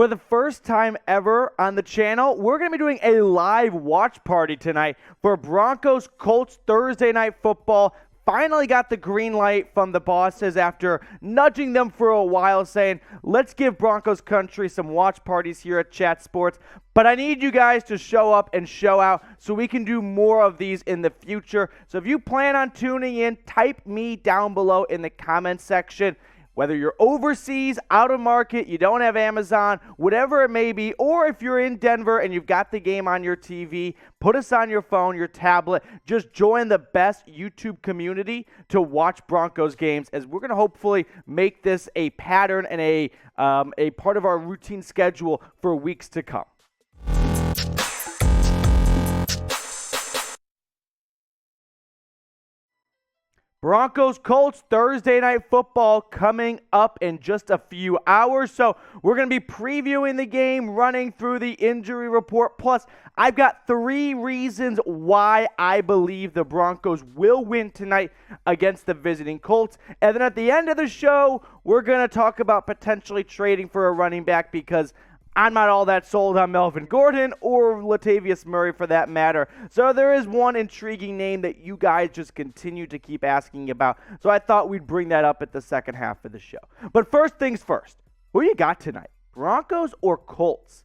For the first time ever on the channel, we're going to be doing a live watch party tonight for Broncos Colts Thursday Night Football. Finally got the green light from the bosses after nudging them for a while, saying, let's give Broncos Country some watch parties here at Chat Sports. But I need you guys to show up and show out so we can do more of these in the future. So if you plan on tuning in, type me down below in the comment section. Whether you're overseas, out of market, you don't have Amazon, whatever it may be, or if you're in Denver and you've got the game on your TV, put us on your phone, your tablet. Just join the best YouTube community to watch Broncos games, as we're going to hopefully make this a pattern and a part of our routine schedule for weeks to come. Broncos Colts Thursday Night Football coming up in just a few hours. So we're going to be previewing the game, running through the injury report. Plus, I've got 3 reasons why I believe the Broncos will win tonight against the visiting Colts. And then at the end of the show, we're going to talk about potentially trading for a running back, because I'm not all that sold on Melvin Gordon or Latavius Murray for that matter. So there is one intriguing name that you guys just continue to keep asking about. So I thought we'd bring that up at the second half of the show. But first things first, who you got tonight? Broncos or Colts?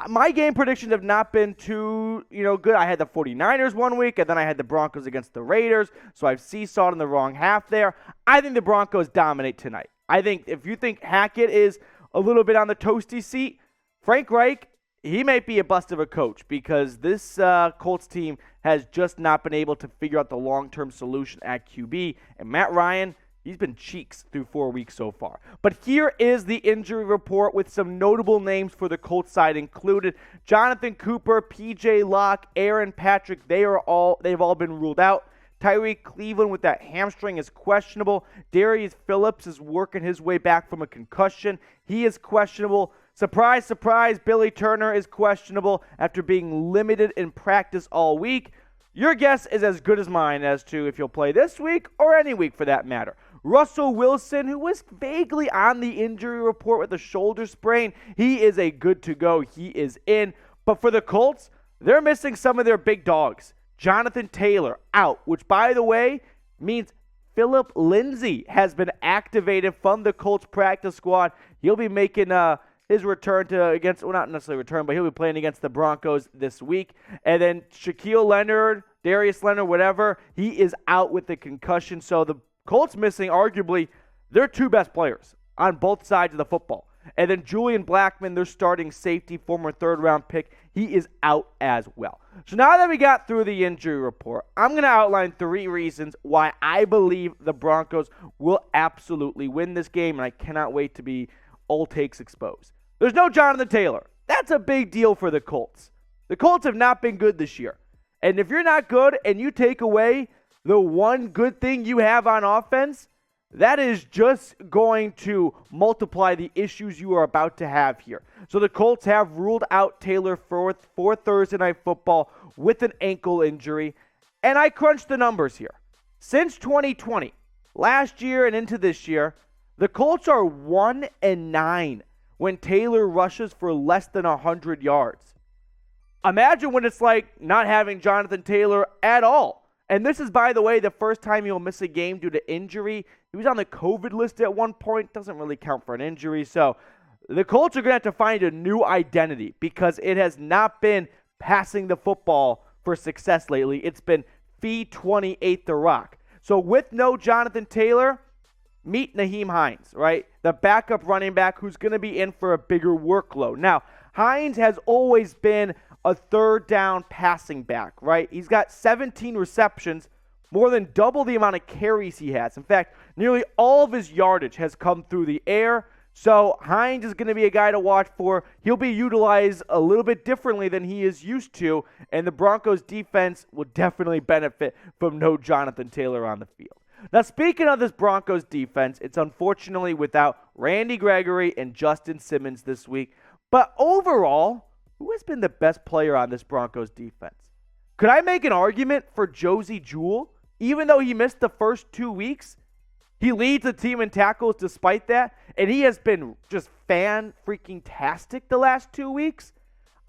My game predictions have not been too, good. I had the 49ers one week, and then I had the Broncos against the Raiders. So I've seesawed in the wrong half there. I think the Broncos dominate tonight. I think if you think Hackett is a little bit on the toasty seat, Frank Reich, he might be a bust of a coach, because this Colts team has just not been able to figure out the long-term solution at QB. And Matt Ryan, he's been cheeks through 4 weeks so far. But here is the injury report with some notable names for the Colts side included. Jonathan Cooper, PJ Locke, Aaron Patrick, they've all been ruled out. Tyreek Cleveland with that hamstring is questionable. Darius Phillips is working his way back from a concussion. He is questionable. Surprise, surprise, Billy Turner is questionable after being limited in practice all week. Your guess is as good as mine as to if he'll play this week or any week for that matter. Russell Wilson, who was vaguely on the injury report with a shoulder sprain, he is a good to go. He is in. But for the Colts, they're missing some of their big dogs. Jonathan Taylor out, which, by the way, means Philip Lindsay has been activated from the Colts practice squad. He'll be making his return not necessarily return, but he'll be playing against the Broncos this week. And then Shaquille Leonard, Darius Leonard, whatever, he is out with the concussion. So the Colts missing arguably their 2 best players on both sides of the football. And then Julian Blackmon, their starting safety, former 3rd-round pick, he is out as well. So now that we got through the injury report, I'm going to outline 3 reasons why I believe the Broncos will absolutely win this game, and I cannot wait to be all takes exposed. There's no Jonathan Taylor. That's a big deal for the Colts. The Colts have not been good this year. And if you're not good and you take away the one good thing you have on offense, that is just going to multiply the issues you are about to have here. So the Colts have ruled out Taylor for Thursday Night Football with an ankle injury. And I crunched the numbers here. Since 2020, last year and into this year, the Colts are 1-9 when Taylor rushes for less than 100 yards. Imagine what it's like not having Jonathan Taylor at all. And this is, by the way, the first time he'll miss a game due to injury. He was on the COVID list at one point. Doesn't really count for an injury. So the Colts are going to have to find a new identity, because it has not been passing the football for success lately. It's been feed 28 the rock. So with no Jonathan Taylor, meet Nyheim Hines, right? The backup running back who's going to be in for a bigger workload. Now, Hines has always been a 3rd down passing back, right? He's got 17 receptions, more than double the amount of carries he has. In fact, nearly all of his yardage has come through the air. So Hines is going to be a guy to watch for. He'll be utilized a little bit differently than he is used to, and the Broncos defense will definitely benefit from no Jonathan Taylor on the field. Now, speaking of this Broncos defense, it's unfortunately without Randy Gregory and Justin Simmons this week. But overall, who has been the best player on this Broncos defense? Could I make an argument for Josie Jewell? Even though he missed the first 2 weeks, He leads the team in tackles despite that, and he has been just fan-freaking-tastic the last 2 weeks.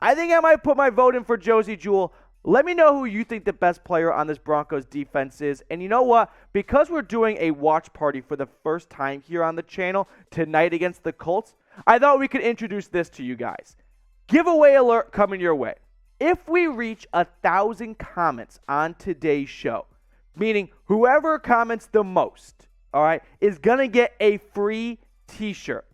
I think I might put my vote in for Josey Jewell. Let me know who you think the best player on this Broncos defense is. And you know what? Because we're doing a watch party for the first time here on the channel tonight against the Colts, I thought we could introduce this to you guys. Giveaway alert coming your way. If we reach 1,000 comments on today's show, meaning whoever comments the most, all right, is going to get a free t-shirt.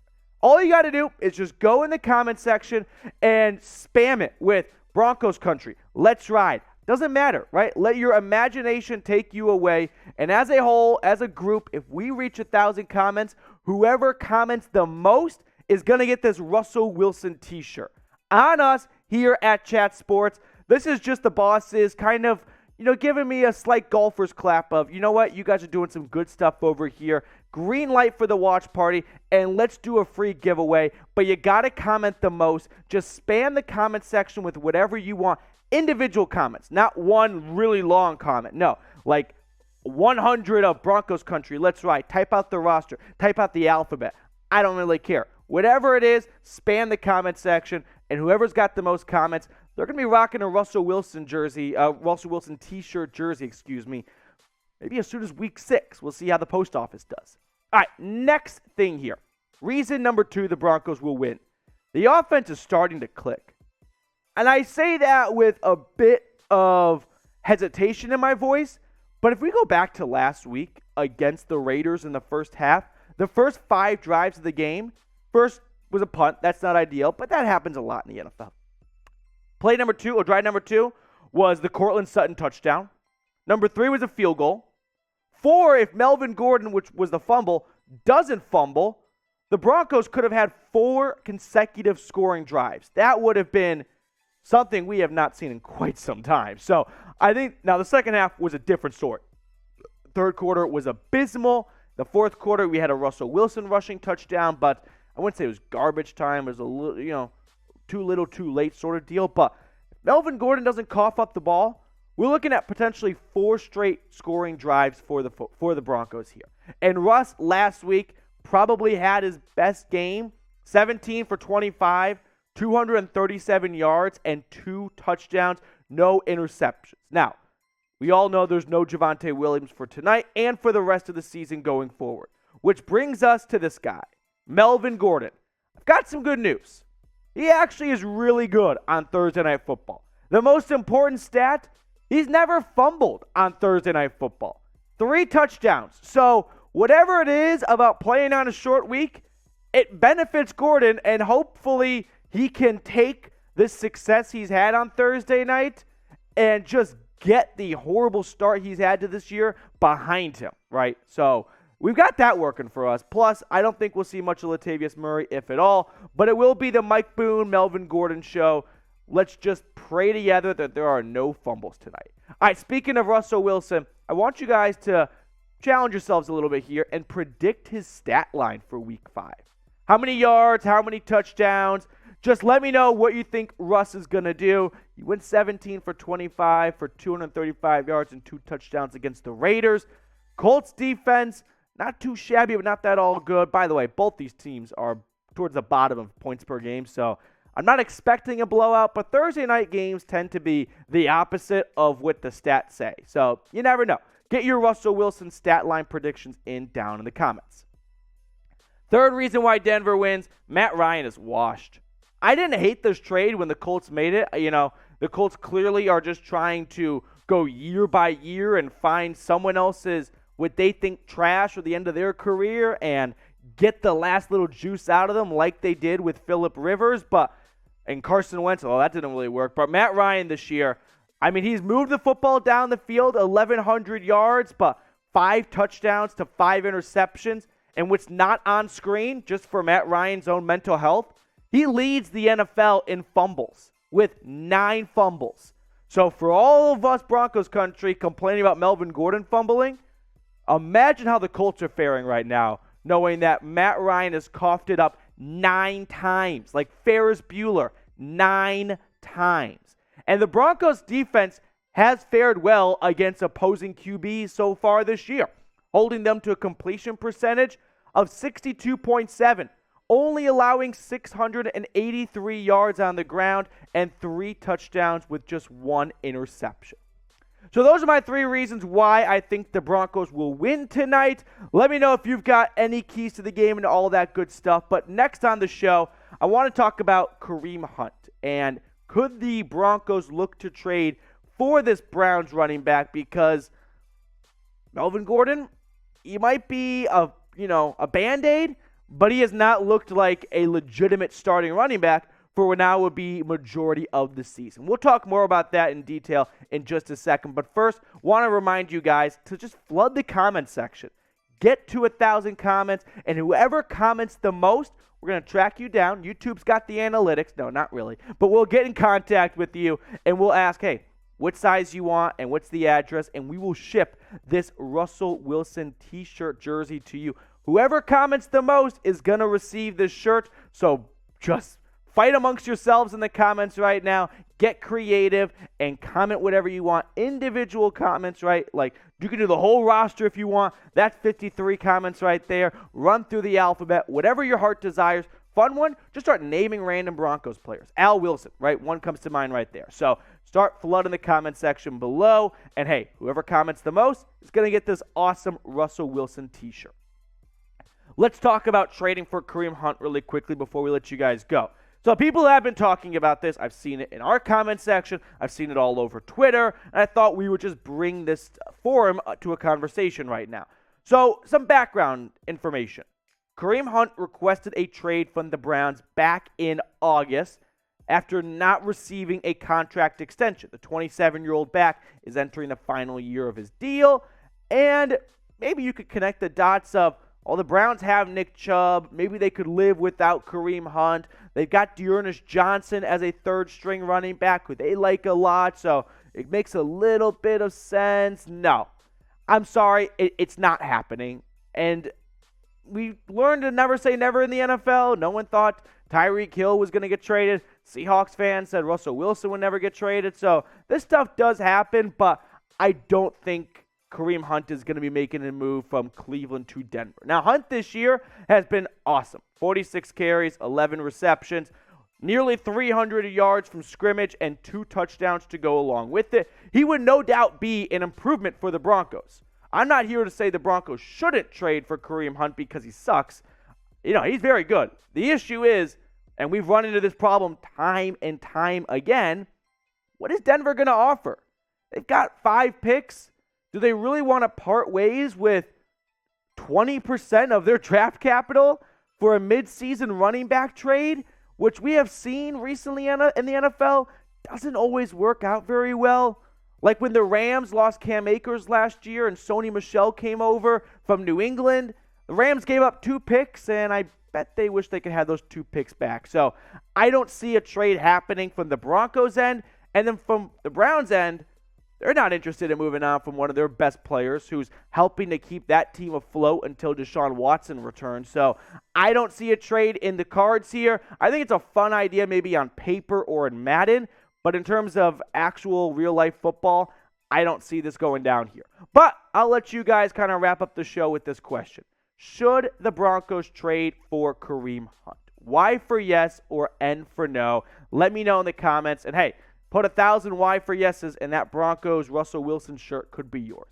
All you got to do is just go in the comment section and spam it with Broncos Country, Let's Ride. Doesn't matter, right? Let your imagination take you away. And as a whole, as a group, if we reach 1,000 comments, whoever comments the most is going to get this Russell Wilson t-shirt. On us here at Chat Sports, this is just the bosses kind of, giving me a slight golfer's clap of, you know what, you guys are doing some good stuff over here. Green light for the watch party, and let's do a free giveaway. But you got to comment the most. Just spam the comment section with whatever you want. Individual comments, not one really long comment. No, like 100 of Broncos Country, Let's Ride. Type out the roster. Type out the alphabet. I don't really care. Whatever it is, spam the comment section, and whoever's got the most comments, they're going to be rocking a Russell Wilson t-shirt jersey, maybe as soon as week 6. We'll see how the post office does. All right, next thing here. Reason number 2 the Broncos will win. The offense is starting to click. And I say that with a bit of hesitation in my voice, but if we go back to last week against the Raiders in the first half, the first 5 drives of the game, first was a punt. That's not ideal, but that happens a lot in the NFL. Drive number 2 was the Cortland Sutton touchdown. Number 3 was a field goal. 4, if Melvin Gordon, which was the fumble, doesn't fumble, the Broncos could have had 4 consecutive scoring drives. That would have been something we have not seen in quite some time. So I think now the second half was a different story. Third quarter was abysmal. The fourth quarter, we had a Russell Wilson rushing touchdown, but I wouldn't say it was garbage time. It was a little, too little, too late sort of deal. But if Melvin Gordon doesn't cough up the ball, we're looking at potentially 4 straight scoring drives for the Broncos here. And Russ last week probably had his best game, 17 for 25, 237 yards, and 2 touchdowns, no interceptions. Now, we all know there's no Javonte Williams for tonight and for the rest of the season going forward, which brings us to this guy, Melvin Gordon. I've got some good news. He actually is really good on Thursday Night Football. The most important stat, he's never fumbled on Thursday Night Football. 3 touchdowns. So whatever it is about playing on a short week, it benefits Gordon, and hopefully he can take this success he's had on Thursday night and just get the horrible start he's had to this year behind him, right? So we've got that working for us. Plus, I don't think we'll see much of Latavius Murray, if at all, but it will be the Mike Boone, Melvin Gordon show. Let's just pray together that there are no fumbles tonight. All right, speaking of Russell Wilson, I want you guys to challenge yourselves a little bit here and predict his stat line for week 5. How many yards, how many touchdowns? Just let me know what you think Russ is going to do. He went 17 for 25 for 235 yards and 2 touchdowns against the Raiders. Colts defense, not too shabby, but not that all good. By the way, both these teams are towards the bottom of points per game, so I'm not expecting a blowout, but Thursday night games tend to be the opposite of what the stats say. So you never know. Get your Russell Wilson stat line predictions down in the comments. Third reason why Denver wins, Matt Ryan is washed. I didn't hate this trade when the Colts made it. The Colts clearly are just trying to go year by year and find someone else's, what they think, trash or the end of their career and get the last little juice out of them like they did with Phillip Rivers and Carson Wentz. Well, that didn't really work. But Matt Ryan this year, he's moved the football down the field 1,100 yards, but 5 touchdowns to 5 interceptions. And what's not on screen, just for Matt Ryan's own mental health, he leads the NFL in fumbles with 9 fumbles. So for all of us Broncos country complaining about Melvin Gordon fumbling, imagine how the Colts are faring right now, knowing that Matt Ryan has coughed it up 9 times, like Ferris Bueller, 9 times. And the Broncos defense has fared well against opposing QBs so far this year. holding them to a completion percentage of 62.7, only allowing 683 yards on the ground and 3 touchdowns with just 1 interception. So those are my 3 reasons why I think the Broncos will win tonight. Let me know if you've got any keys to the game and all that good stuff. But next on the show, I want to talk about Kareem Hunt. And could the Broncos look to trade for this Browns running back? Because Melvin Gordon, he might be a Band-Aid, but he has not looked like a legitimate starting running back for what now would be majority of the season. We'll talk more about that in detail in just a second. But first, want to remind you guys to just flood the comment section. Get to 1,000 comments, and whoever comments the most, we're going to track you down. YouTube's got the analytics. No, not really. But we'll get in contact with you, and we'll ask, hey, what size you want and what's the address, and we will ship this Russell Wilson t-shirt jersey to you. Whoever comments the most is going to receive this shirt, so just fight amongst yourselves in the comments right now. Get creative and comment whatever you want. Individual comments, right? Like, you can do the whole roster if you want. That's 53 comments right there. Run through the alphabet, whatever your heart desires. Fun one, just start naming random Broncos players. Al Wilson, right? One comes to mind right there. So start flooding the comment section below. And hey, whoever comments the most is going to get this awesome Russell Wilson t-shirt. Let's talk about trading for Kareem Hunt really quickly before we let you guys go. So people have been talking about this. I've seen it in our comment section. I've seen it all over Twitter. And I thought we would just bring this forum to a conversation right now. So some background information. Kareem Hunt requested a trade from the Browns back in August after not receiving a contract extension. The 27-year-old back is entering the final year of his deal. And maybe you could connect the dots of, the Browns have Nick Chubb. Maybe they could live without Kareem Hunt. They've got Dearness Johnson as a third-string running back who they like a lot, so it makes a little bit of sense. No, I'm sorry, it's not happening. And we learned to never say never in the NFL. No one thought Tyreek Hill was going to get traded. Seahawks fans said Russell Wilson would never get traded. So this stuff does happen, but I don't think Kareem Hunt is going to be making a move from Cleveland to Denver. Now, Hunt this year has been awesome. 46 carries, 11 receptions, nearly 300 yards from scrimmage, and 2 touchdowns to go along with it. He would no doubt be an improvement for the Broncos. I'm not here to say the Broncos shouldn't trade for Kareem Hunt because he sucks. He's very good. The issue is, and we've run into this problem time and time again, what is Denver going to offer? They've got 5 picks. Do they really want to part ways with 20% of their draft capital for a midseason running back trade, which we have seen recently in the NFL doesn't always work out very well? Like when the Rams lost Cam Akers last year and Sony Michel came over from New England, the Rams gave up 2 picks, and I bet they wish they could have those 2 picks back. So I don't see a trade happening from the Broncos end, and then from the Browns end, they're not interested in moving on from one of their best players who's helping to keep that team afloat until Deshaun Watson returns. So I don't see a trade in the cards here. I think it's a fun idea maybe on paper or in Madden, but in terms of actual real-life football, I don't see this going down here. But I'll let you guys kind of wrap up the show with this question. Should the Broncos trade for Kareem Hunt? Y for yes or N for no? Let me know in the comments. And hey, put 1,000 Y for yeses, and that Broncos Russell Wilson shirt could be yours.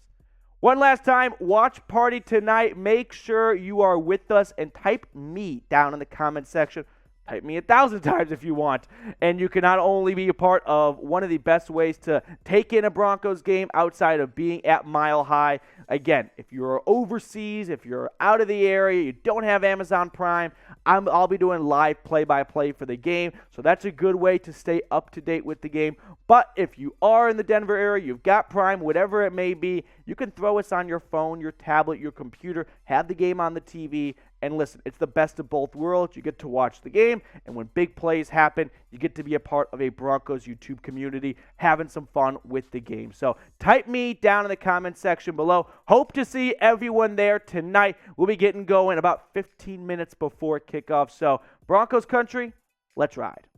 One last time, watch party tonight. Make sure you are with us and type me down in the comment section. Type me 1,000 times if you want. And you can not only be a part of one of the best ways to take in a Broncos game outside of being at Mile High. Again, if you're overseas, if you're out of the area, you don't have Amazon Prime, I'll be doing live play-by-play for the game. So that's a good way to stay up to date with the game. But if you are in the Denver area, you've got Prime, whatever it may be, you can throw us on your phone, your tablet, your computer, have the game on the TV, and listen, it's the best of both worlds. You get to watch the game, and when big plays happen, you get to be a part of a Broncos YouTube community, having some fun with the game. So type me down in the comment section below. Hope to see everyone there tonight. We'll be getting going about 15 minutes before kickoff. So Broncos country, let's ride.